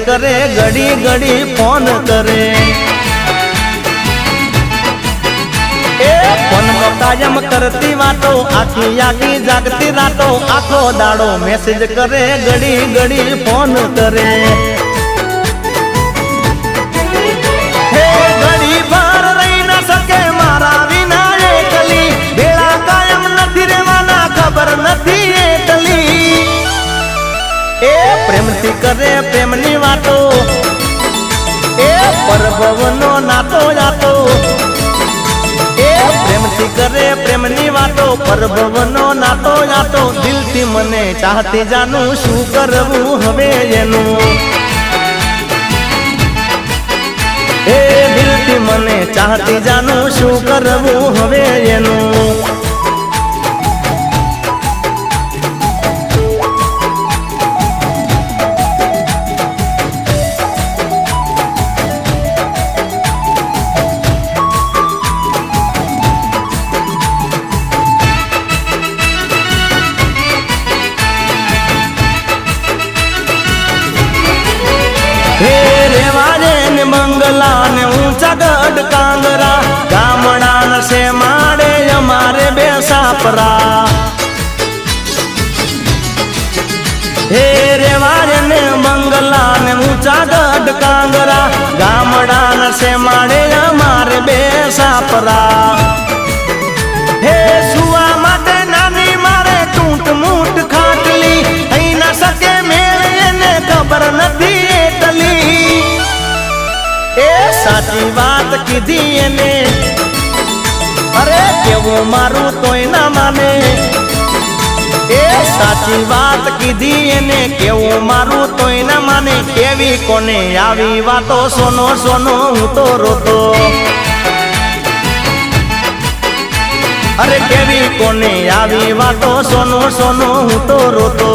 करे घड़ी घड़ी फोन करे ए फोन में कायम करती वातो आखी आखी जागती रातो आखो दाड़ो मैसेज करे घड़ी घड़ी फोन करे हे घड़ी भर रही न सके मारा विना एकली भेड़ा कायम नथी रेवाना खबर नथी एकली ए प्रेम थी करे प्रेमनी वातो ए परभवनो नातो जातो ए प्रेम थी करे प्रेमनी वातो परभवनो नातो जातो दिल थी मने चाहती जानू शू करवू हवे एनु ए दिल थी मने चाहती जानू शू करवू हवे एनु हे रेवाजे ने मंगला ने ऊंचा गढ़ कांगरा गामड़ा न से मारे हमारे बेसापरा हे रेवाजे ने मंगला ने ऊंचा गढ़ कांगरा गामड़ा न से मारे हमारे बेसापरा हे सुआ माटे नानी मारे टूट मूट खाटली हई न सके मेरे ने खबर नथी ए साची बात कीधी एने अरे केवो मारू तोय ना माने ए साची बात कीधी एने केवो मारू तोय ना माने केवी कोने आवी वातो सोनो सोनो हूँ तो रोतो अरे केवी कोने आवी वातो सोनो सोनो हूँ तो रोतो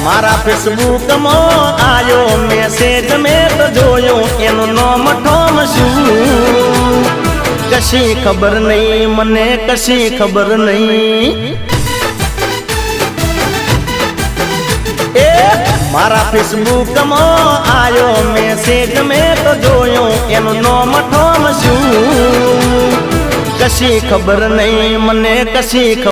मारा फेसबुक में आयो मैसेज में तो जोयो एनु नाम ठोम शू कशी खबर नहीं मने कशी खबर नहीं ए मारा फेसबुक में आयो मैसेज में तो जोयो एनु नाम ठोम शू कशी खबर नहीं मने कशी